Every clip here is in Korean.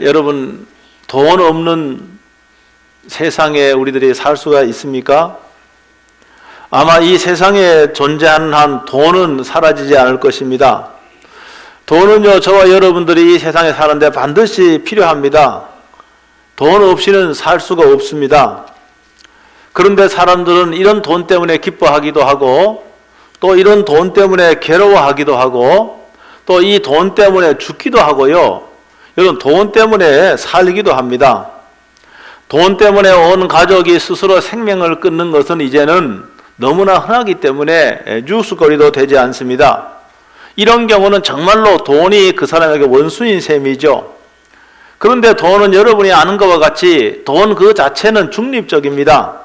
여러분, 돈 없는 세상에 우리들이 살 수가 있습니까? 아마 이 세상에 존재하는 한 돈은 사라지지 않을 것입니다. 돈은요, 저와 여러분들이 이 세상에 사는데 반드시 필요합니다. 돈 없이는 살 수가 없습니다. 그런데 사람들은 이런 돈 때문에 기뻐하기도 하고, 또 이런 돈 때문에 괴로워하기도 하고, 또 이 돈 때문에 죽기도 하고요. 이런 돈 때문에 살기도 합니다. 돈 때문에 온 가족이 스스로 생명을 끊는 것은 이제는 너무나 흔하기 때문에 뉴스거리도 되지 않습니다. 이런 경우는 정말로 돈이 그 사람에게 원수인 셈이죠. 그런데 돈은 여러분이 아는 것과 같이 돈 그 자체는 중립적입니다.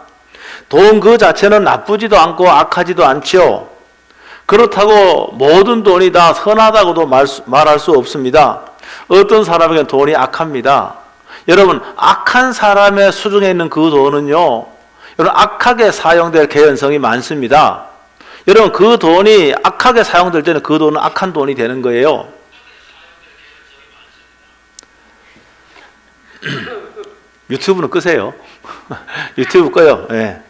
돈 그 자체는 나쁘지도 않고 악하지도 않지요. 그렇다고 모든 돈이 다 선하다고도 말할 수 없습니다. 어떤 사람에게는 돈이 악합니다. 여러분, 악한 사람의 수중에 있는 그 돈은요, 여러분, 악하게 사용될 개연성이 많습니다. 여러분, 그 돈이 악하게 사용될 때는 그 돈은 악한 돈이 되는 거예요. 유튜브는 끄세요. 유튜브 꺼요. 네.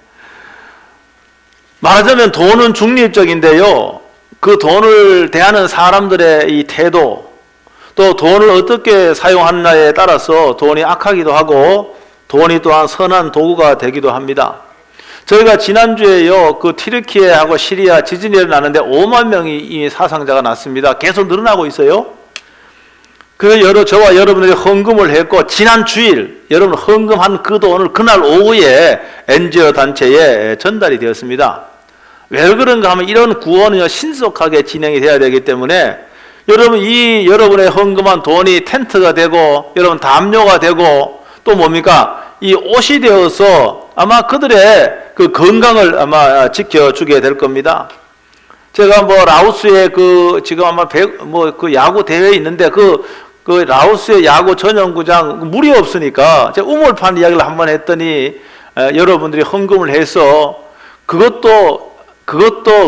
말하자면 돈은 중립적인데요, 그 돈을 대하는 사람들의 이 태도, 또 돈을 어떻게 사용하느냐에 따라서 돈이 악하기도 하고 돈이 또한 선한 도구가 되기도 합니다. 저희가 지난주에요, 그 튀르키예하고 시리아 지진이 일어나는데 5만 명이 이 사상자가 났습니다. 계속 늘어나고 있어요. 그래서 저와 여러분들이 헌금을 했고, 지난 주일 여러분 헌금한 그 돈을 그날 오후에 NGO 단체에 전달이 되었습니다. 왜 그런가 하면 이런 구원은 신속하게 진행이 돼야 되기 때문에 여러분, 이 여러분의 헌금한 돈이 텐트가 되고, 여러분 담요가 되고, 또 뭡니까? 이 옷이 되어서 아마 그들의 그 건강을 아마 지켜주게 될 겁니다. 제가 뭐 라오스에 지금 아마 그 야구 대회 있는데 그 라오스의 야구 전용구장 물이 없으니까 제가 우물판 이야기를 한번 했더니 여러분들이 헌금을 해서 그것도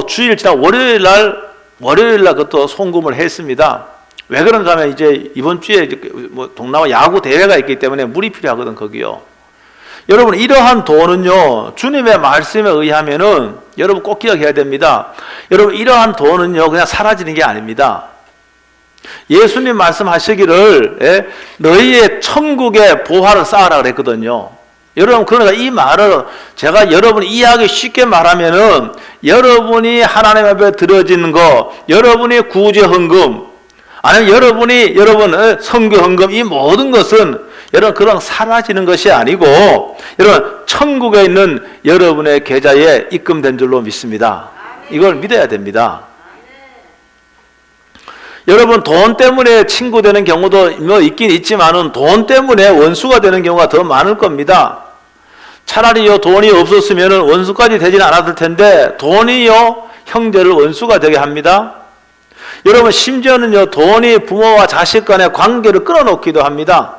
주일 지난 월요일 날 그것도 송금을 했습니다. 왜 그런가 하면 이제 이번 주에 동남아 야구 대회가 있기 때문에 물이 필요하거든, 거기요. 여러분, 이러한 돈은요, 주님의 말씀에 의하면은 여러분 꼭 기억해야 됩니다. 여러분, 이러한 돈은요, 그냥 사라지는 게 아닙니다. 예수님 말씀하시기를 너희의 천국의 보화를 쌓아라 그랬거든요. 여러분, 그러니까 이 말을 제가 여러분이 이해하기 쉽게 말하면은 여러분이 하나님 앞에 드려지는 거, 여러분이 구제 헌금, 아니면 여러분 선교 헌금, 이 모든 것은 여러분 그냥 사라지는 것이 아니고 여러분 천국에 있는 여러분의 계좌에 입금된 줄로 믿습니다. 이걸 믿어야 됩니다. 여러분, 돈 때문에 친구 되는 경우도 뭐 있긴 있지만은 돈 때문에 원수가 되는 경우가 더 많을 겁니다. 차라리요, 돈이 없었으면은 원수까지 되지는 않았을 텐데 돈이요, 형제를 원수가 되게 합니다. 여러분, 심지어는요, 돈이 부모와 자식 간의 관계를 끊어놓기도 합니다.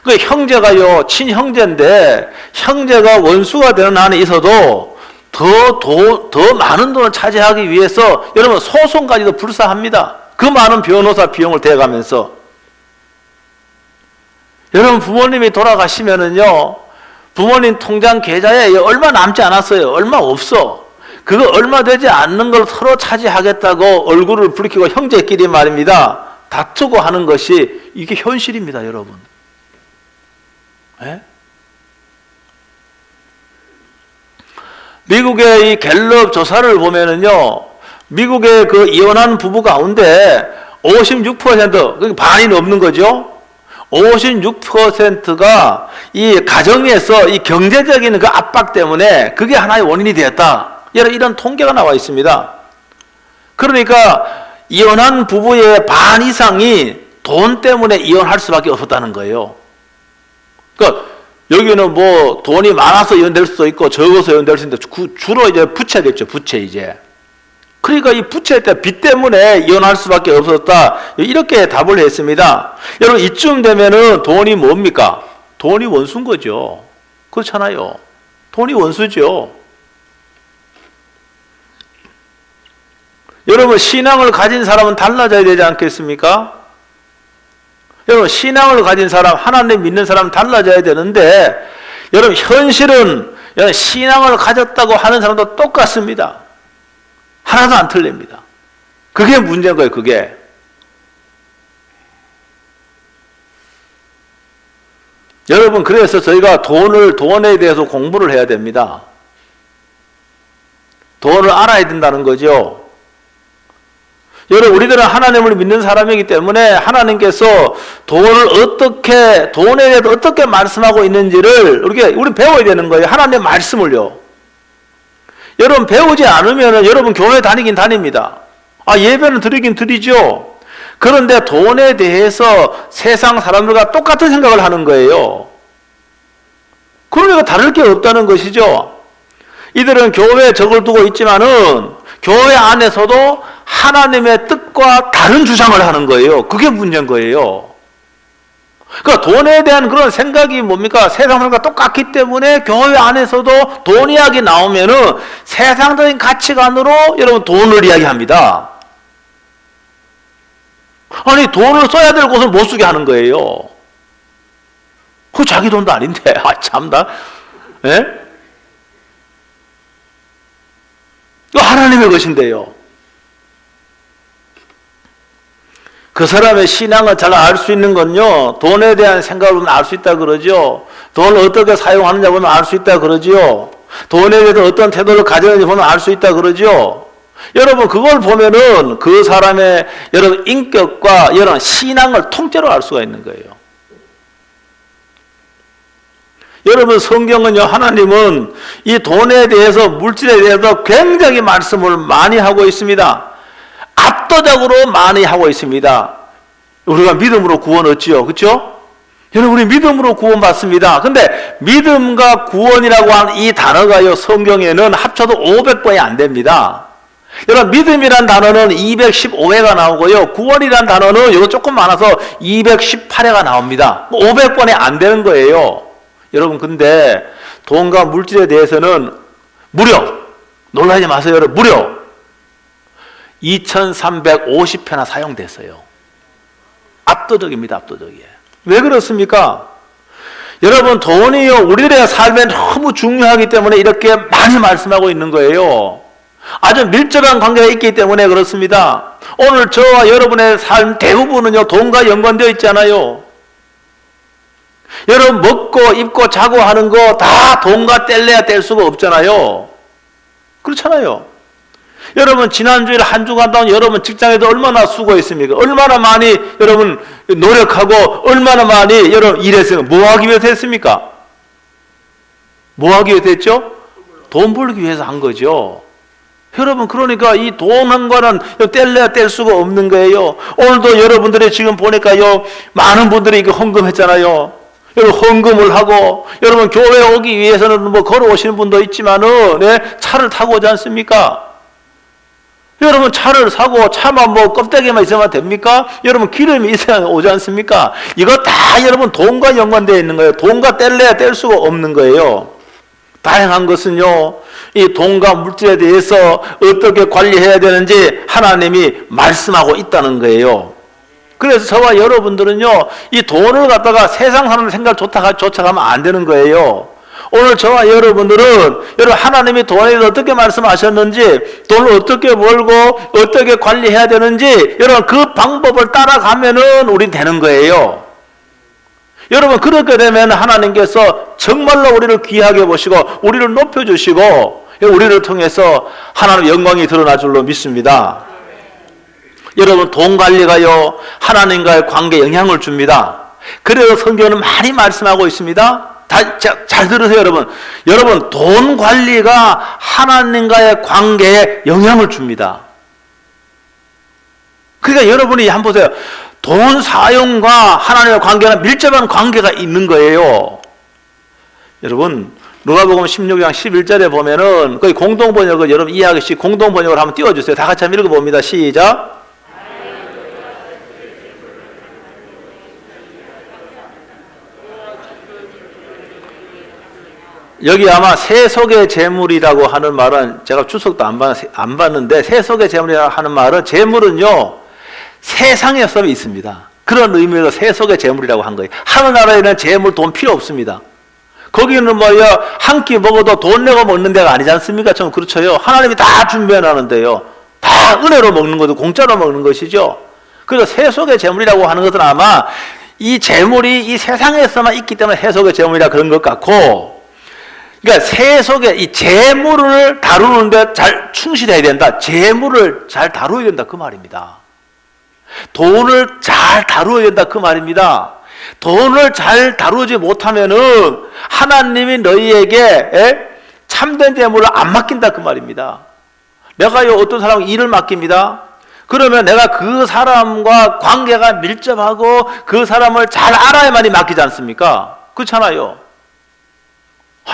그 형제가요, 친형제인데 형제가 원수가 되는 한에 있어도 더 많은 돈을 차지하기 위해서 여러분 소송까지도 불사합니다. 그 많은 변호사 비용을 대가면서. 여러분, 부모님이 돌아가시면은요, 부모님 통장 계좌에 얼마 남지 않았어요. 얼마 없어. 그거 얼마 되지 않는 걸 서로 차지하겠다고 얼굴을 붉히고 형제끼리 말입니다, 다투고 하는 것이 이게 현실입니다, 여러분. 네? 미국의 이 갤럽 조사를 보면은요, 미국의 그 이혼한 부부 가운데 56%, 그러니까 반이 넘는 거죠. 56%가 이 가정에서 이 경제적인 그 압박 때문에 그게 하나의 원인이 되었다. 이런 통계가 나와 있습니다. 그러니까 이혼한 부부의 반 이상이 돈 때문에 이혼할 수밖에 없었다는 거예요. 그러니까 여기는 뭐 돈이 많아서 이혼될 수도 있고 적어서 이혼될 수 있는데 주로 이제 부채겠죠, 부채 이제. 그러니까 이 부채 때 빚 때문에 이혼할 수밖에 없었다. 이렇게 답을 했습니다. 여러분, 이쯤 되면은 돈이 뭡니까? 돈이 원수인 거죠. 그렇잖아요. 돈이 원수죠. 여러분, 신앙을 가진 사람은 달라져야 되지 않겠습니까? 여러분, 신앙을 가진 사람, 하나님 믿는 사람 달라져야 되는데, 여러분, 현실은 여러분, 신앙을 가졌다고 하는 사람도 똑같습니다. 하나도 안 틀립니다. 그게 문제인 거예요, 그게. 여러분, 그래서 저희가 돈에 대해서 공부를 해야 됩니다. 돈을 알아야 된다는 거죠. 여러분, 우리들은 하나님을 믿는 사람이기 때문에 하나님께서 돈에 대해서 어떻게 말씀하고 있는지를 우리 배워야 되는 거예요. 하나님의 말씀을요. 여러분, 배우지 않으면 여러분 교회 다니긴 다닙니다. 예배는 드리긴 드리죠. 그런데 돈에 대해서 세상 사람들과 똑같은 생각을 하는 거예요. 그러니까 다를 게 없다는 것이죠. 이들은 교회에 적을 두고 있지만은 교회 안에서도 하나님의 뜻과 다른 주장을 하는 거예요. 그게 문제인 거예요. 그러니까 돈에 대한 그런 생각이 뭡니까? 세상 사람과 똑같기 때문에 교회 안에서도 돈 이야기 나오면은 세상적인 가치관으로 여러분 돈을 이야기합니다. 아니, 돈을 써야 될 곳은 못 쓰게 하는 거예요. 그 자기 돈도 아닌데. 참다. 예? 이거 하나님의 것인데요. 그 사람의 신앙을 잘 알 수 있는 건요, 돈에 대한 생각을 보면 알 수 있다 그러죠. 돈을 어떻게 사용하느냐 보면 알 수 있다 그러죠. 돈에 대해서 어떤 태도를 가지는지 보면 알 수 있다 그러죠. 여러분, 그걸 보면은 그 사람의 여러분 인격과 여러분 신앙을 통째로 알 수가 있는 거예요. 여러분, 성경은요, 하나님은 이 돈에 대해서, 물질에 대해서 굉장히 말씀을 많이 하고 있습니다. 압도적으로 많이 하고 있습니다. 우리가 믿음으로 구원 얻지요. 그렇죠? 여러분, 우리 믿음으로 구원 받습니다. 근데 믿음과 구원이라고 하는 이 단어가요, 성경에는 합쳐도 500번이 안 됩니다. 여러분, 믿음이란 단어는 215회가 나오고요, 구원이란 단어는 이거 조금 많아서 218회가 나옵니다. 500번이 안 되는 거예요. 여러분, 근데 돈과 물질에 대해서는 무려, 놀라지 마세요, 여러분, 무려 2350회나 사용됐어요. 압도적입니다, 압도적이에요. 왜 그렇습니까? 여러분, 돈이요, 우리들의 삶에 너무 중요하기 때문에 이렇게 많이 말씀하고 있는 거예요. 아주 밀접한 관계가 있기 때문에 그렇습니다. 오늘 저와 여러분의 삶 대부분은요, 돈과 연관되어 있잖아요. 여러분, 먹고 입고 자고 하는 거 다 돈과 뗄래야 뗄 수가 없잖아요. 그렇잖아요. 여러분, 지난주에 한 주간 동안 여러분 직장에도 얼마나 수고했습니까? 얼마나 많이 여러분 노력하고 얼마나 많이 여러분 일했습니까? 뭐 하기 위해서 했습니까? 뭐 하기 위해서 했죠? 돈 벌기 위해서 한 거죠. 여러분, 그러니까 이 돈한 거는 뗄래야 뗄 수가 없는 거예요. 오늘도 여러분들이 지금 보니까요, 많은 분들이 이거 헌금했잖아요. 여러분, 헌금을 하고, 여러분, 교회에 오기 위해서는 뭐 걸어오시는 분도 있지만은, 네, 차를 타고 오지 않습니까? 여러분, 차를 사고 차만 뭐 껍데기만 있으면 됩니까? 여러분, 기름이 있어야 오지 않습니까? 이거 다 여러분 돈과 연관되어 있는 거예요. 돈과 뗄래야 뗄 수가 없는 거예요. 다양한 것은요, 이 돈과 물질에 대해서 어떻게 관리해야 되는지 하나님이 말씀하고 있다는 거예요. 그래서 저와 여러분들은요, 이 돈을 갖다가 세상 사람 생각 쫓아가면 안 되는 거예요. 오늘 저와 여러분들은 여러분 하나님이 돈에 대해서 어떻게 말씀하셨는지, 돈을 어떻게 벌고 어떻게 관리해야 되는지 여러분 그 방법을 따라가면은 우린 되는 거예요. 여러분, 그렇게 되면 하나님께서 정말로 우리를 귀하게 보시고 우리를 높여주시고 우리를 통해서 하나님의 영광이 드러날 줄로 믿습니다. 여러분, 돈 관리가요, 하나님과의 관계에 영향을 줍니다. 그래서 성경은 많이 말씀하고 있습니다. 잘 들으세요, 여러분. 여러분, 돈 관리가 하나님과의 관계에 영향을 줍니다. 그러니까 여러분이 한번 보세요. 돈 사용과 하나님의 관계는 밀접한 관계가 있는 거예요. 여러분, 누가복음 16장 11절에 보면은 거기 공동번역을 여러분 이해하듯이 공동번역을 한번 띄워주세요. 다 같이 한번 읽어봅니다. 시작. 여기 아마 세속의 재물이라고 하는 말은, 제가 추석도 안 봤는데, 세속의 재물이라고 하는 말은, 재물은요 세상에 있습니다. 그런 의미에서 세속의 재물이라고 한 거예요. 하늘나라에는 재물, 돈 필요 없습니다. 거기는 한 끼 먹어도 돈 내고 먹는 데가 아니지 않습니까? 좀 그렇죠. 하나님이 다 준비해 놨는데요. 다 은혜로 먹는 것도 공짜로 먹는 것이죠. 그래서 세속의 재물이라고 하는 것은 아마 이 재물이 이 세상에서만 있기 때문에 세속의 재물이라 그런 것 같고, 그러니까 세속의 이 재물을 다루는데 잘 충실해야 된다. 재물을 잘 다루어야 된다. 그 말입니다. 돈을 잘 다루어야 된다. 그 말입니다. 돈을 잘 다루지 못하면은 하나님이 너희에게 참된 재물을 안 맡긴다. 그 말입니다. 내가요, 어떤 사람에게 일을 맡깁니다. 그러면 내가 그 사람과 관계가 밀접하고 그 사람을 잘 알아야만이 맡기지 않습니까? 그렇잖아요.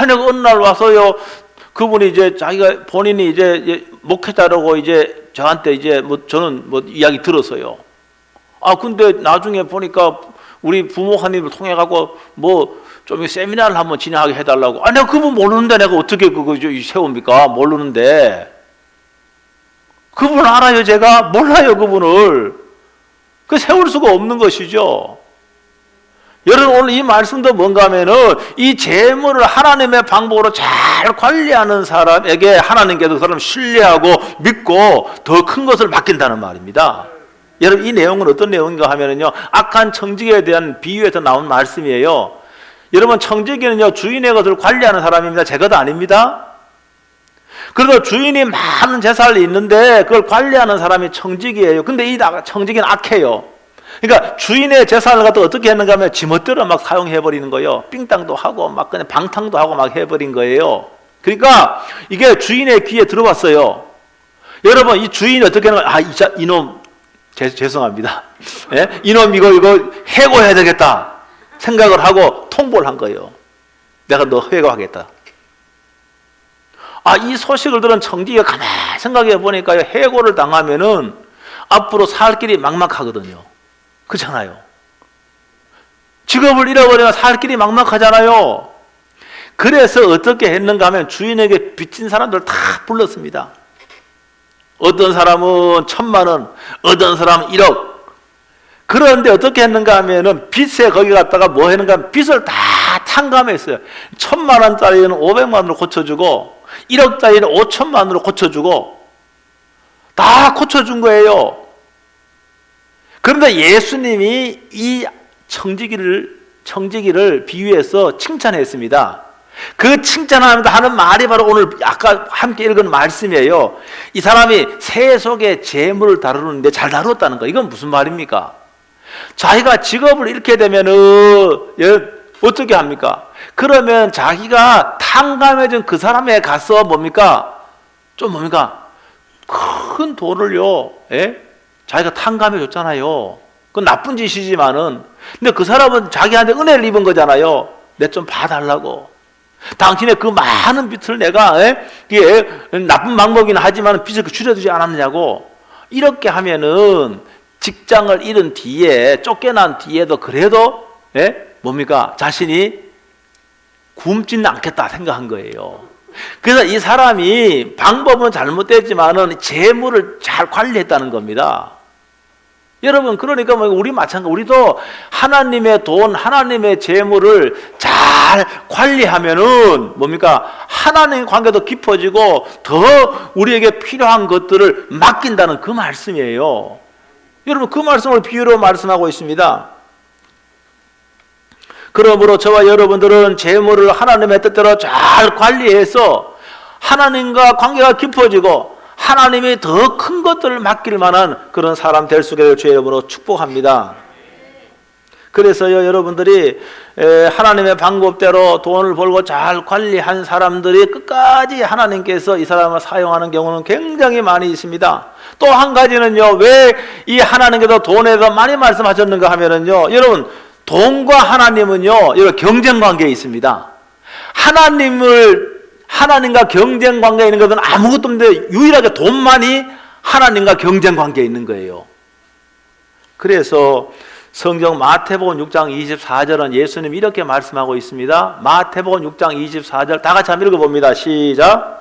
내가 어느 날 와서요, 그분이 이제 자기가 본인이 이제 목회자라고 이제 저한테 이제 저는 이야기 들었어요. 근데 나중에 보니까 우리 부목사님을 통해 가고 좀 세미나를 한번 진행하게 해달라고. 내가 그분 모르는데 내가 어떻게 그거 세웁니까? 모르는데. 그분 알아요, 제가? 몰라요, 그분을. 세울 수가 없는 것이죠. 여러분, 오늘 이 말씀도 뭔가 하면은 이 재물을 하나님의 방법으로 잘 관리하는 사람에게 하나님께서 그 사람을 신뢰하고 믿고 더 큰 것을 맡긴다는 말입니다. 여러분, 이 내용은 어떤 내용인가 하면은요, 악한 청지기에 대한 비유에서 나온 말씀이에요. 여러분, 청지기는요, 주인의 것을 관리하는 사람입니다. 제 것 아닙니다. 그래도 주인이 많은 재산이 있는데 그걸 관리하는 사람이 청지기예요. 근데 이 청지기는 악해요. 그러니까 주인의 재산을 갖다 어떻게 했는가 하면 지멋대로 막 사용해버리는 거예요. 삥땅도 하고 막 그냥 방탕도 하고 막 해버린 거예요. 그러니까 이게 주인의 귀에 들어왔어요. 여러분, 이 주인이 어떻게 하는 거예요? 이놈, 죄송합니다. 예? 이놈 이거 해고해야 되겠다 생각을 하고 통보를 한 거예요. 내가 너 해고하겠다. 이 소식을 들은 청지기가 가만히 생각해 보니까요, 해고를 당하면은 앞으로 살 길이 막막하거든요. 그렇잖아요. 직업을 잃어버리면 살 길이 막막하잖아요. 그래서 어떻게 했는가 하면 주인에게 빚진 사람들 다 불렀습니다. 어떤 사람은 1,000만 원, 어떤 사람은 1억. 그런데 어떻게 했는가 하면은 빚에 거기 갔다가 뭐 했는가 하면 빚을 다 탕감했어요. 1,000만 원짜리는 500만 원으로 고쳐주고 1억짜리는 5천만 원으로 고쳐주고 다 고쳐준 거예요. 그런데 예수님이 이 청지기를 비유해서 칭찬했습니다. 그 칭찬하면서 하는 말이 바로 오늘 아까 함께 읽은 말씀이에요. 이 사람이 세속의 재물을 다루는데 잘 다루었다는 거. 이건 무슨 말입니까? 자기가 직업을 잃게 되면은 어떻게 합니까? 그러면 자기가 탕감해준 그 사람에 가서 큰 돈을요, 자기가 탕감해 줬잖아요. 그건 나쁜 짓이지만은, 근데 그 사람은 자기한테 은혜를 입은 거잖아요. 내 좀 봐달라고. 당신의 그 많은 빚을 내가, 이게 나쁜 방법이긴 하지만 빚을 줄여주지 않았느냐고. 이렇게 하면은 직장을 잃은 뒤에, 쫓겨난 뒤에도 그래도, 자신이 굶지는 않겠다 생각한 거예요. 그래서 이 사람이 방법은 잘못됐지만은 재물을 잘 관리했다는 겁니다. 여러분, 그러니까 우리 마찬가지, 우리도 하나님의 돈, 하나님의 재물을 잘 관리하면은 하나님의 관계도 깊어지고 더 우리에게 필요한 것들을 맡긴다는 그 말씀이에요. 여러분, 그 말씀을 비유로 말씀하고 있습니다. 그러므로 저와 여러분들은 재물을 하나님의 뜻대로 잘 관리해서 하나님과 관계가 깊어지고 하나님이 더 큰 것들을 맡길 만한 그런 사람 될 수 있기를 주의 이름으로 축복합니다. 그래서요, 여러분들이 하나님의 방법대로 돈을 벌고 잘 관리한 사람들이 끝까지 하나님께서 이 사람을 사용하는 경우는 굉장히 많이 있습니다. 또 한 가지는요, 왜 이 하나님께서 돈에 대해서 많이 말씀하셨는가 하면은요, 여러분, 돈과 하나님은요, 이런 경쟁 관계에 있습니다. 하나님과 경쟁 관계에 있는 것은 아무것도 없는데 유일하게 돈만이 하나님과 경쟁 관계에 있는 거예요. 그래서 성경 마태복음 6장 24절은 예수님이 이렇게 말씀하고 있습니다. 마태복음 6장 24절 다 같이 한번 읽어봅니다. 시작.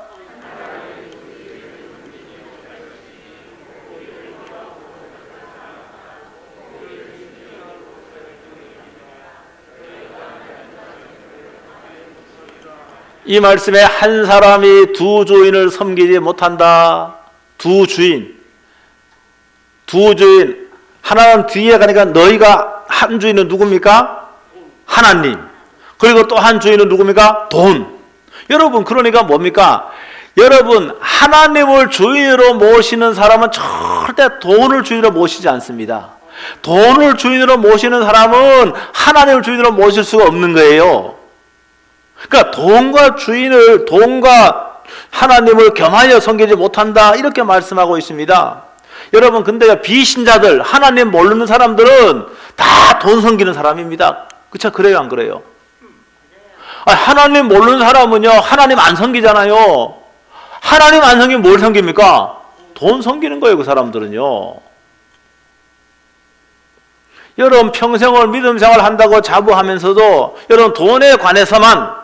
이 말씀에 한 사람이 두 주인을 섬기지 못한다. 두 주인. 하나는 뒤에 가니까 너희가 한 주인은 누굽니까? 하나님. 그리고 또 한 주인은 누굽니까? 돈. 여러분, 그러니까 뭡니까? 여러분, 하나님을 주인으로 모시는 사람은 절대 돈을 주인으로 모시지 않습니다. 돈을 주인으로 모시는 사람은 하나님을 주인으로 모실 수가 없는 거예요. 그러니까 돈과 하나님을 겸하여 섬기지 못한다, 이렇게 말씀하고 있습니다. 여러분, 근데 비신자들, 하나님 모르는 사람들은 다 돈 섬기는 사람입니다. 그쵸? 그래요, 안 그래요? 하나님 모르는 사람은요, 하나님 안 섬기잖아요. 하나님 안 섬기면 뭘 섬깁니까? 돈 섬기는 거예요, 그 사람들은요. 여러분, 평생을 믿음 생활 한다고 자부하면서도 여러분, 돈에 관해서만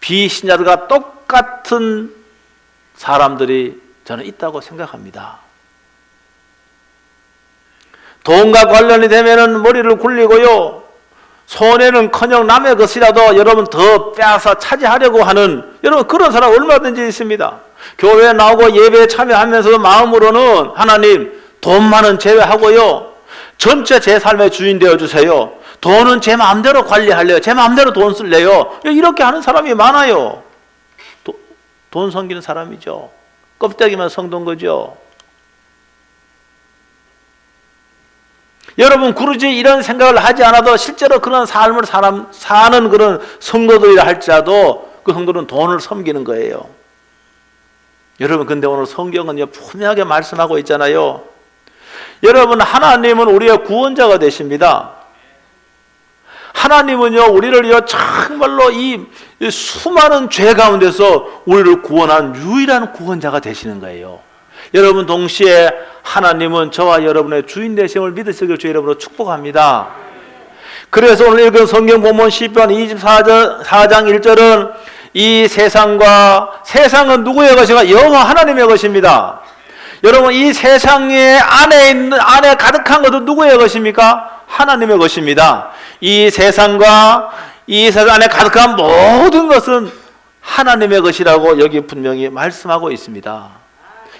비신자들과 똑같은 사람들이 저는 있다고 생각합니다. 돈과 관련이 되면은 머리를 굴리고요, 손해는커녕 남의 것이라도 여러분 더 빼앗아 차지하려고 하는, 여러분 그런 사람 얼마든지 있습니다. 교회에 나오고 예배에 참여하면서 마음으로는 하나님, 돈만은 제외하고요, 전체 제 삶의 주인 되어주세요. 돈은 제 마음대로 관리할래요. 제 마음대로 돈 쓸래요. 이렇게 하는 사람이 많아요. 돈 섬기는 사람이죠. 껍데기만 성도인 거죠. 여러분, 굳이 이런 생각을 하지 않아도 실제로 그런 삶을 사는 그런 성도들이라 할지라도 그 성도는 돈을 섬기는 거예요. 여러분, 근데 오늘 성경은요, 분명하게 말씀하고 있잖아요. 여러분, 하나님은 우리의 구원자가 되십니다. 하나님은요, 우리를요, 정말로 이 수많은 죄 가운데서 우리를 구원한 유일한 구원자가 되시는 거예요. 여러분, 동시에 하나님은 저와 여러분의 주인 되심을 믿으시길 주 이름으로 축복합니다. 그래서 오늘 읽은 성경 본문 시편 24장 1절은 이 세상은 누구의 것인가? 여호와 하나님의 것입니다. 여러분, 이 세상의 안에 가득한 것은 누구의 것입니까? 하나님의 것입니다. 이 세상과 이 세상 안에 가득한 모든 것은 하나님의 것이라고 여기 분명히 말씀하고 있습니다.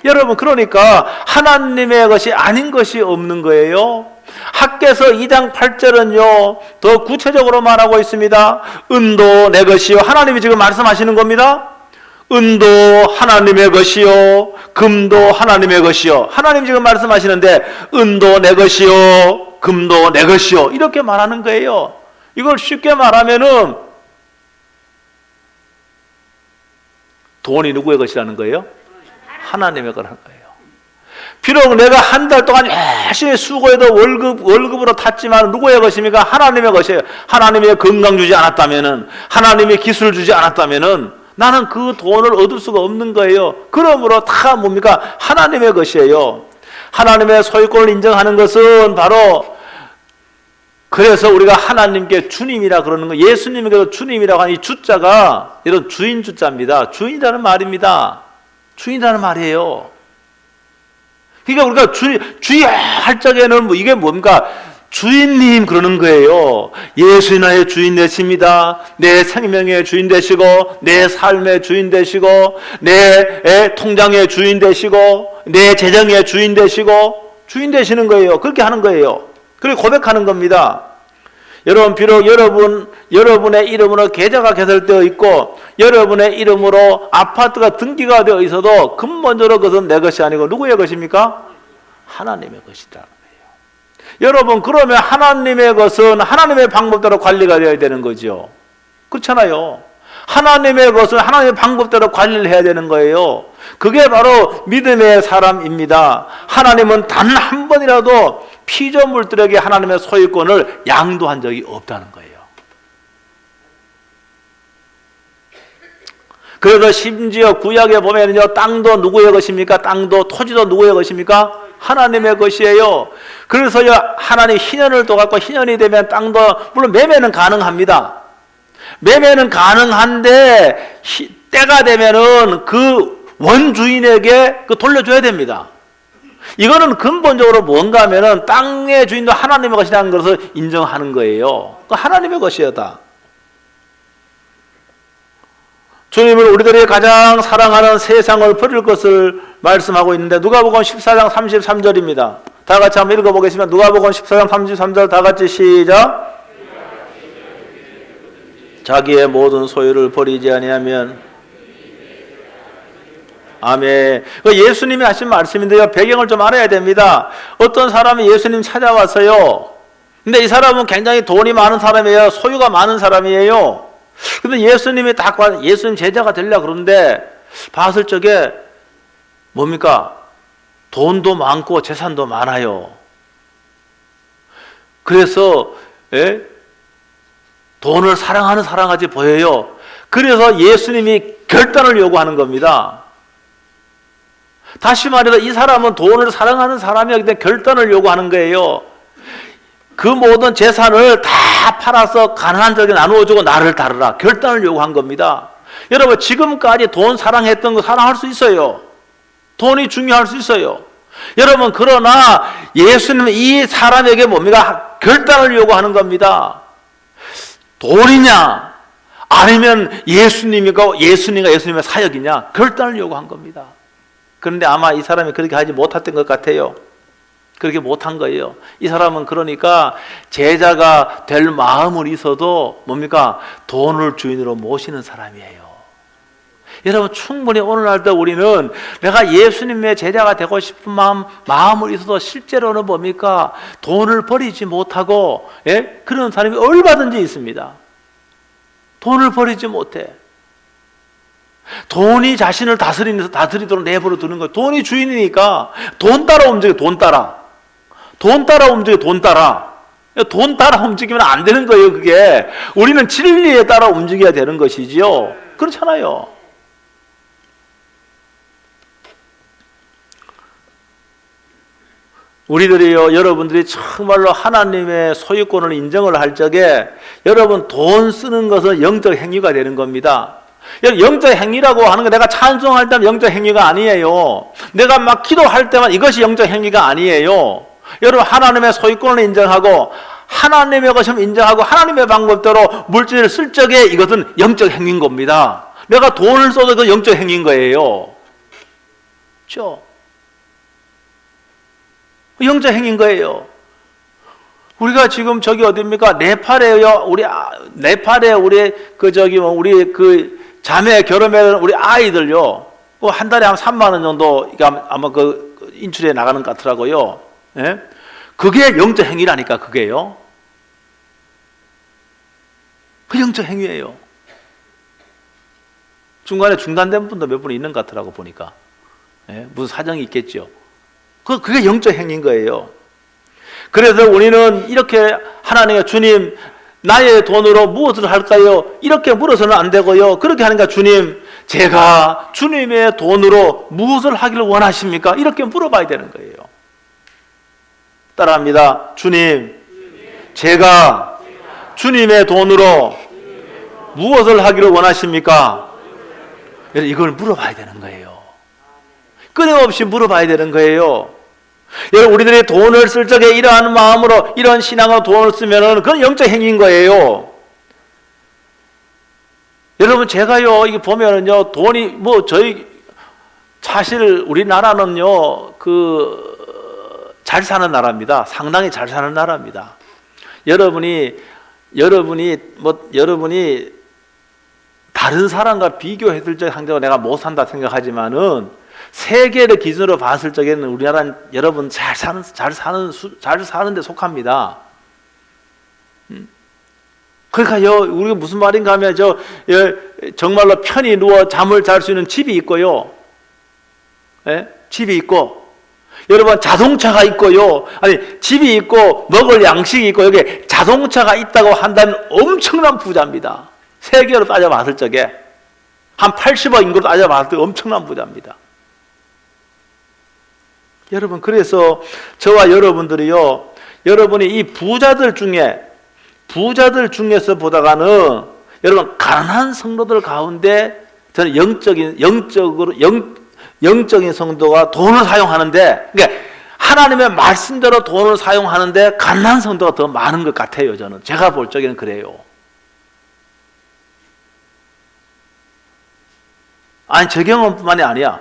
여러분, 그러니까 하나님의 것이 아닌 것이 없는 거예요. 학개서 2장 8절은요, 더 구체적으로 말하고 있습니다. 은도 내 것이요. 하나님이 지금 말씀하시는 겁니다. 은도 하나님의 것이요, 금도 하나님의 것이요. 하나님 지금 말씀하시는데 은도 내 것이요, 금도 내 것이요, 이렇게 말하는 거예요. 이걸 쉽게 말하면은 돈이 누구의 것이라는 거예요? 하나님의 거라는 거예요. 비록 내가 한 달 동안 열심히 수고해도 월급으로 탔지만 누구의 것입니까? 하나님의 것이에요. 하나님의 건강 주지 않았다면은, 하나님의 기술 주지 않았다면은 나는 그 돈을 얻을 수가 없는 거예요. 그러므로 다 뭡니까? 하나님의 것이에요. 하나님의 소유권을 인정하는 것은 바로, 그래서 우리가 하나님께 주님이라 그러는 거, 예수님께서 주님이라고 하는 이 주자가 이런 주인 주자입니다. 주인이라는 말입니다. 주인이라는 말이에요. 그러니까 우리가 주의 할 적에는 이게 뭡니까? 주인님 그러는 거예요. 예수 나의 주인 되십니다. 내 생명의 주인 되시고, 내 삶의 주인 되시고, 내 통장의 주인 되시고, 내 재정의 주인 되시고, 주인 되시는 거예요. 그렇게 하는 거예요. 그리고 고백하는 겁니다. 여러분, 비록 여러분의 이름으로 계좌가 개설되어 있고 여러분의 이름으로 아파트가 등기가 되어 있어도 근본적으로 그것은 내 것이 아니고 누구의 것입니까? 하나님의 것이라는 거예요. 여러분, 그러면 하나님의 것은 하나님의 방법대로 관리가 되어야 되는 거죠. 그렇잖아요. 하나님의 것은 하나님의 방법대로 관리를 해야 되는 거예요. 그게 바로 믿음의 사람입니다. 하나님은 단 한 번이라도 피조물들에게 하나님의 소유권을 양도한 적이 없다는 거예요. 그래서 심지어 구약에 보면요, 땅도 누구의 것입니까? 땅도, 토지도 누구의 것입니까? 하나님의 것이에요. 그래서요, 하나님 희년을 또 갖고 희년이 되면 땅도, 물론 매매는 가능합니다. 매매는 가능한데 때가 되면은 그 원주인에게 돌려줘야 됩니다. 이거는 근본적으로 뭔가 하면은 땅의 주인도 하나님의 것이라는 것을 인정하는 거예요. 그 하나님의 것이었다. 주님은 우리들이 가장 사랑하는 세상을 버릴 것을 말씀하고 있는데 누가복음 14장 33절입니다. 다 같이 한번 읽어보겠습니다. 누가복음 14장 33절 다 같이 시작. 자기의 모든 소유를 버리지 아니하면 아멘. 예수님이 하신 말씀인데요. 배경을 좀 알아야 됩니다. 어떤 사람이 예수님 찾아왔어요. 근데 이 사람은 굉장히 돈이 많은 사람이에요. 소유가 많은 사람이에요. 근데 예수님이 딱 와, 예수님 제자가 되려고 그러는데 봤을 적에 뭡니까? 돈도 많고 재산도 많아요. 그래서 돈을 사랑하는 사람같이 보여요. 그래서 예수님이 결단을 요구하는 겁니다. 다시 말해서 이 사람은 돈을 사랑하는 사람이기 때문에 결단을 요구하는 거예요. 그 모든 재산을 다 팔아서 가난한 자에게 나누어주고 나를 따르라. 결단을 요구한 겁니다. 여러분 지금까지 돈 사랑했던 거 사랑할 수 있어요. 돈이 중요할 수 있어요. 여러분 그러나 예수님은 이 사람에게 뭡니까? 결단을 요구하는 겁니다. 돈이냐 아니면 예수님과 예수님의 사역이냐 결단을 요구한 겁니다. 그런데 아마 이 사람이 그렇게 하지 못했던 것 같아요. 그렇게 못한 거예요. 이 사람은 그러니까 제자가 될 마음은 있어도 뭡니까? 돈을 주인으로 모시는 사람이에요. 여러분 충분히 오늘날도 우리는 내가 예수님의 제자가 되고 싶은 마음을 있어도 실제로는 뭡니까? 돈을 버리지 못하고 그런 사람이 얼마든지 있습니다. 돈을 버리지 못해. 돈이 자신을 다스리도록 내버려 두는 거예요. 돈이 주인이니까 돈 따라 움직여. 돈 따라 움직여. 돈 따라 움직이면 안 되는 거예요. 그게 우리는 진리에 따라 움직여야 되는 것이지요. 그렇잖아요. 우리들이요, 여러분들이 정말로 하나님의 소유권을 인정을 할 적에 여러분 돈 쓰는 것은 영적 행위가 되는 겁니다. 영적 행위라고 하는 거 내가 찬송할 때만 영적 행위가 아니에요. 내가 막 기도할 때만 이것이 영적 행위가 아니에요. 여러분 하나님의 소유권을 인정하고 하나님의 것임을 인정하고 하나님의 방법대로 물질을 쓸 적에 이것은 영적 행위인 겁니다. 내가 돈을 써도 그 영적 행위인 거예요. 그렇죠? 영적 행위인 거예요. 우리가 지금 저기 어디입니까? 네팔에요. 네팔에 우리 그 자매 결혼하는 우리 아이들요. 한 달에 한 3만 원 정도 아마 그 인출해 나가는 것 같더라고요. 예? 그게 영적 행위라니까 그게요. 그 영적 행위예요. 중간에 중단된 분도 몇 분 있는 것 같더라고 보니까. 예? 무슨 사정이 있겠죠. 그게 영적 행위인 거예요. 그래서 우리는 이렇게 하나님의 주님 나의 돈으로 무엇을 할까요? 이렇게 물어서는 안 되고요. 그렇게 하니까 주님 제가 주님의 돈으로 무엇을 하기를 원하십니까? 이렇게 물어봐야 되는 거예요. 따라합니다. 주님 제가 주님의 돈으로 무엇을 하기를 원하십니까? 이걸 물어봐야 되는 거예요. 끊임없이 물어봐야 되는 거예요. 여러분 우리들이 돈을 쓸 적에 이러한 마음으로 이런 신앙으로 돈을 쓰면은 그건 영적 행위인 거예요. 여러분 제가요 이게 보면은요 돈이 저희 사실 우리나라는요 잘 사는 나라입니다. 상당히 잘 사는 나라입니다. 여러분이 다른 사람과 비교했을 때 상대적으로 내가 못 산다 생각하지만은 세계를 기준으로 봤을 적에는 우리나라는 여러분 잘 사는 데 속합니다. 그러니까요, 우리가 무슨 말인가 하면 정말로 편히 누워 잠을 잘 수 있는 집이 있고요. 예? 집이 있고, 여러분 자동차가 있고요. 집이 있고 먹을 양식이 있고 여기 자동차가 있다고 한다면 엄청난 부자입니다. 세계로 따져봤을 적에 한 80억 인구로 따져봤을 때 엄청난 부자입니다. 여러분 그래서 저와 여러분들이요, 여러분이 이 부자들 중에서 보다가는 여러분 가난한 성도들 가운데 저는 영적인 성도가 돈을 사용하는데, 그러니까 하나님의 말씀대로 돈을 사용하는데 가난한 성도가 더 많은 것 같아요. 제가 볼 적에는 그래요. 아니, 저 경험뿐만이 아니야.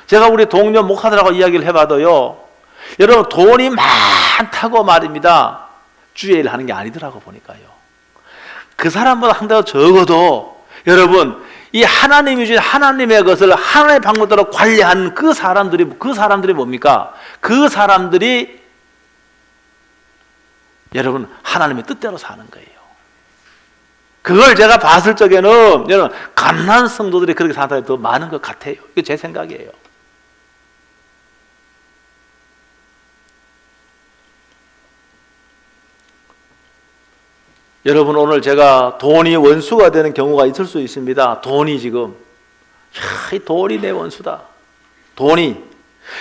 제가 우리 동료 목사들하고 이야기를 해봐도요, 여러분, 돈이 많다고 말입니다, 주의 일을 하는 게 아니더라고 보니까요. 그 사람보다 한 대 적어도 여러분, 이 하나님이 주신 하나님의 것을 하나님의 방법대로 관리하는 그 사람들이 뭡니까? 그 사람들이 여러분, 하나님의 뜻대로 사는 거예요. 그걸 제가 봤을 적에는 여러분, 갓난 성도들이 그렇게 사는 사람이 더 많은 것 같아요. 이게 제 생각이에요. 여러분, 오늘 제가 돈이 원수가 되는 경우가 있을 수 있습니다. 돈이 지금, 이 돈이 내 원수다. 돈이.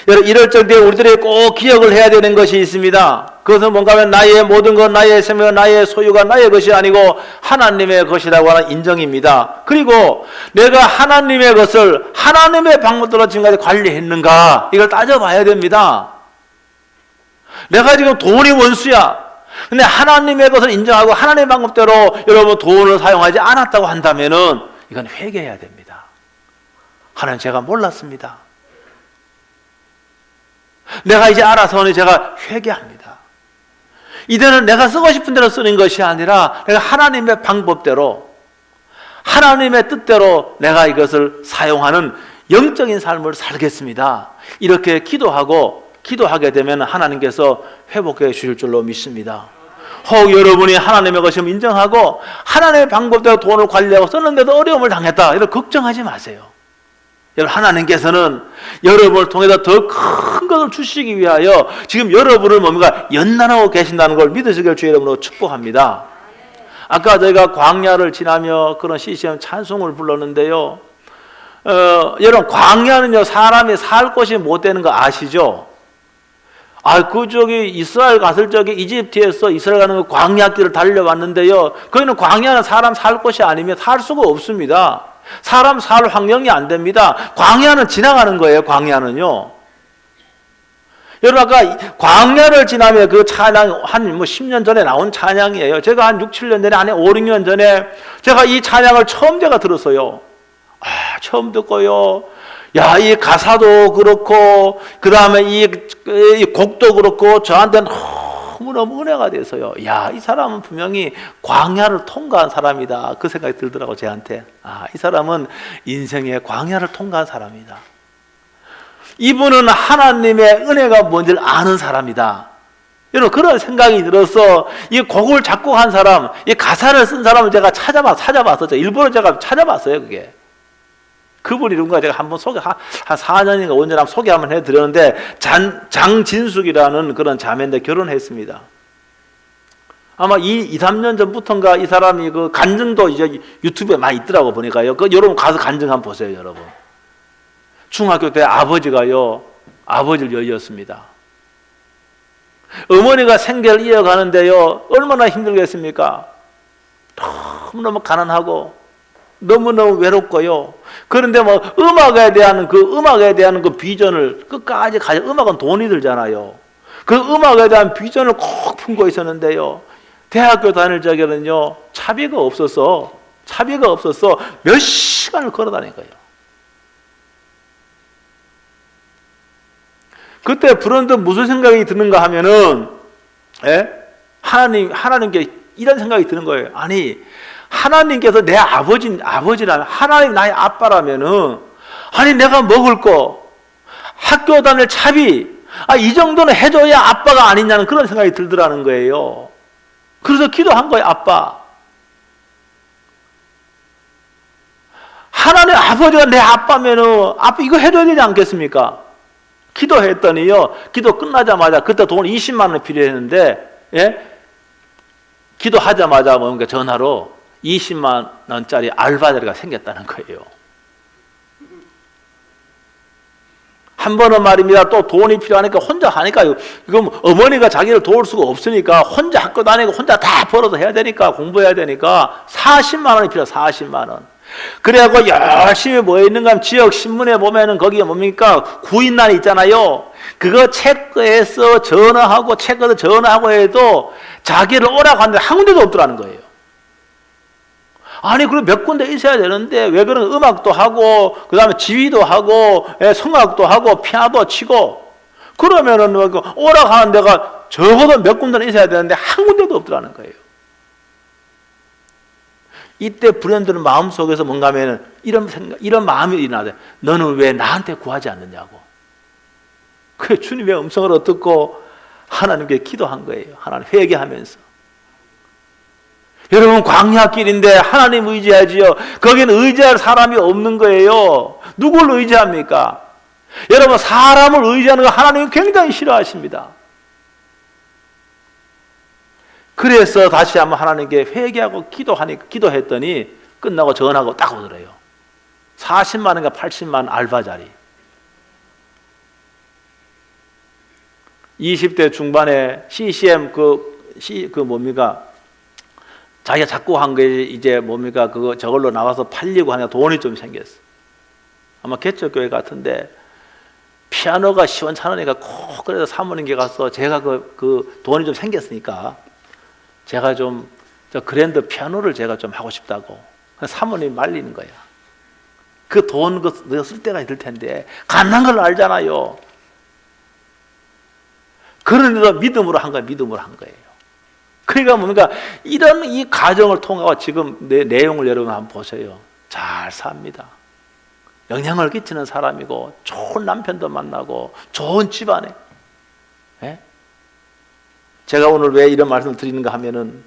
여러분, 이럴 적에 우리들이 꼭 기억을 해야 되는 것이 있습니다. 그것은 뭔가 하면 나의 모든 것, 나의 생명, 나의 소유가 나의 것이 아니고 하나님의 것이라고 하는 인정입니다. 그리고 내가 하나님의 것을 하나님의 방법대로 지금까지 관리했는가, 이걸 따져봐야 됩니다. 내가 지금 돈이 원수야. 근데 하나님의 것을 인정하고 하나님의 방법대로 여러분 돈을 사용하지 않았다고 한다면은 이건 회개해야 됩니다. 하나님, 제가 몰랐습니다. 내가 이제 알아서는 제가 회개합니다. 이제는 내가 쓰고 싶은 대로 쓰는 것이 아니라 내가 하나님의 방법대로, 하나님의 뜻대로 내가 이것을 사용하는 영적인 삶을 살겠습니다. 이렇게 기도하게 되면 하나님께서 회복해 주실 줄로 믿습니다. 혹 여러분이 하나님의 것임을 인정하고 하나님의 방법대로 돈을 관리하고 썼는데도 어려움을 당했다, 이런 걱정하지 마세요. 여러분, 하나님께서는 여러분을 통해서 더 큰 것을 주시기 위하여 지금 여러분을 뭡니까? 연단하고 계신다는 걸 믿으시길 주의 이름으로 축복합니다. 아까 저희가 광야를 지나며 그런 CCM 찬송을 불렀는데요, 여러분, 광야는요, 사람이 살 곳이 못 되는 거 아시죠? 이스라엘 갔을 적에 이집트에서 이스라엘 가는 광야길을 달려왔는데요, 거기는 광야는 사람 살 곳이 아니면 살 수가 없습니다. 사람 살 환경이 안 됩니다. 광야는 지나가는 거예요. 광야는요. 여러분, 아까 광야를 지나며 그 찬양, 한 10년 전에 나온 찬양이에요. 제가 한 6, 7년 전에, 한 5, 6년 전에 제가 이 찬양을 처음 제가 들었어요. 처음 듣고요, 야, 이 가사도 그렇고, 그 다음에 이 곡도 그렇고, 저한테는 너무너무 은혜가 돼서요. 야, 이 사람은 분명히 광야를 통과한 사람이다, 그 생각이 들더라고, 저한테. 이 사람은 인생의 광야를 통과한 사람이다. 이분은 하나님의 은혜가 뭔지를 아는 사람이다. 여러분, 그런 생각이 들어서 이 곡을 작곡한 사람, 이 가사를 쓴 사람을 제가 찾아봤었죠. 일부러 제가 찾아봤어요, 그게. 그분이 누군가 제가 한번 한 4년인가 5년 한번 소개 한번 해드렸는데, 장진숙이라는 그런 자매인데 결혼했습니다. 아마 2, 3년 전부터인가 이 사람이 그 간증도 이제 유튜브에 많이 있더라고 보니까요. 여러분 가서 간증 한번 보세요, 여러분. 중학교 때 아버지가요, 아버지를 여의었습니다. 어머니가 생계를 이어가는데요, 얼마나 힘들겠습니까? 너무너무 가난하고 너무너무 외롭고요. 그런데 음악에 대한 그 비전을 끝까지 음악은 돈이 들잖아요. 그 음악에 대한 비전을 꼭 품고 있었는데요, 대학교 다닐 적에는요, 차비가 없어서 몇 시간을 걸어 다닌 거예요. 그때 불현듯 무슨 생각이 드는가 하면은, 하나님께 이런 생각이 드는 거예요. 아니, 하나님께서 내 아버지라면, 하나님 나의 아빠라면은, 아니, 내가 먹을 거, 학교 다닐 차비, 이 정도는 해줘야 아빠가 아니냐는 그런 생각이 들더라는 거예요. 그래서 기도한 거예요. 아빠, 하나님 아버지가 내 아빠면은, 아빠 이거 해줘야 되지 않겠습니까? 기도했더니요, 기도 끝나자마자, 그때 돈 20만 원 필요했는데, 기도하자마자 뭔가 전화로 20만 원짜리 알바 자리가 생겼다는 거예요. 한 번은 말입니다, 또 돈이 필요하니까 혼자 하니까요, 이거 어머니가 자기를 도울 수가 없으니까 혼자 학교 다니고 혼자 다 벌어서 해야 되니까, 공부해야 되니까 40만 원이 필요해. 40만 원. 그래갖고 열심히 뭐 있는가 하면 지역 신문에 보면은 거기에 뭡니까, 구인난이 있잖아요. 그거 체크해서 전화하고 해도 자기를 오라고 하는데 한 군데도 없더라는 거예요. 아니, 그럼 몇 군데 있어야 되는데 왜 그런 음악도 하고 그 다음에 지휘도 하고 성악도 하고 피아노도 치고 그러면은 오락하는 데가 적어도 몇 군데는 있어야 되는데 한 군데도 없더라는 거예요. 이때 불현들은 마음속에서 뭔가 하면은 이런 생각, 이런 마음이 일어나대. 너는 왜 나한테 구하지 않느냐고. 그 주님의 음성을 듣고 하나님께 기도한 거예요. 하나님 회개하면서. 여러분, 광야길인데 하나님 의지하지요. 거기는 의지할 사람이 없는 거예요. 누굴 의지합니까? 여러분, 사람을 의지하는 거 하나님이 굉장히 싫어하십니다. 그래서 다시 한번 하나님께 회개하고 기도했더니 끝나고 전화하고 딱 오더래요. 40만 원인가 80만 원 알바 자리. 20대 중반에 CCM 뭡니까? 자기가 자꾸 한 게 이제 뭡니까? 저걸로 나와서 팔리고 하니까 돈이 좀 생겼어. 아마 개척교회 같은데 피아노가 시원찮으니까 꼭 그래서 사모님께 가서 제가 그 돈이 좀 생겼으니까 제가 좀 저 그랜드 피아노를 제가 좀 하고 싶다고 사모님 말리는 거야. 그 돈 내가 쓸 때가 있을 텐데 갓난 걸 알잖아요. 그런데도 믿음으로 한 거예요. 믿음으로 한 거예요. 그러니까 뭔가 이런 이 가정을 통하고 지금 내용을 여러분 한번 보세요. 잘 삽니다. 영향을 끼치는 사람이고 좋은 남편도 만나고 좋은 집안에. 예? 제가 오늘 왜 이런 말씀을 드리는가 하면은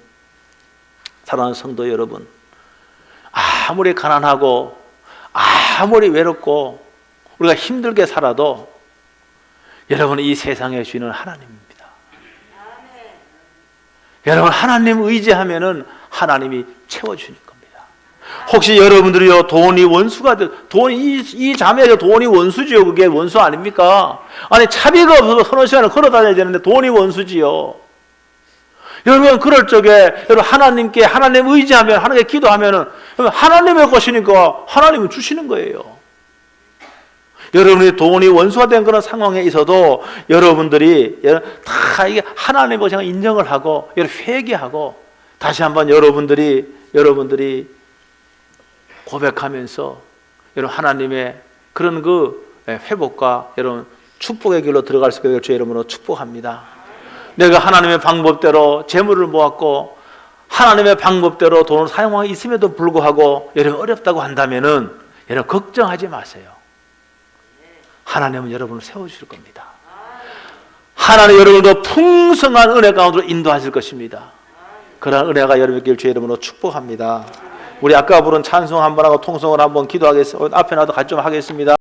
사랑하는 성도 여러분, 아무리 가난하고 아무리 외롭고 우리가 힘들게 살아도 여러분 이 세상의 주인은 하나님입니다. 여러분 하나님 의지하면은 하나님이 채워주실 겁니다. 혹시 여러분들이요 돈이 원수가 이 자매가 돈이 원수지요. 그게 원수 아닙니까? 아니 차비가 없어서 서너 시간을 걸어 다녀야 되는데 돈이 원수지요. 여러분 그럴 적에 여러분 하나님께 하나님 의지하면 하나님께 기도하면은 하나님의 것이니까 하나님은 주시는 거예요. 여러분이 돈이 원수가 된 그런 상황에 있어도 여러분들이 다 이게 하나님의 것을 인정을 하고 회개하고 다시 한번 여러분들이 고백하면서 여러분 하나님의 그런 회복과 여러분 축복의 길로 들어갈 수 있게 될 주 여러분으로 축복합니다. 내가 하나님의 방법대로 재물을 모았고 하나님의 방법대로 돈을 사용하고 있음에도 불구하고 여러분 어렵다고 한다면은 여러분 걱정하지 마세요. 하나님은 여러분을 세워주실 겁니다. 하나님 여러분도 풍성한 은혜 가운데로 인도하실 것입니다. 그러한 은혜가 여러분께 주의 이름으로 축복합니다. 우리 아까 부른 찬송 한번 하고 통성을 한번 기도하겠습니다. 앞에 나도 같이 좀 하겠습니다.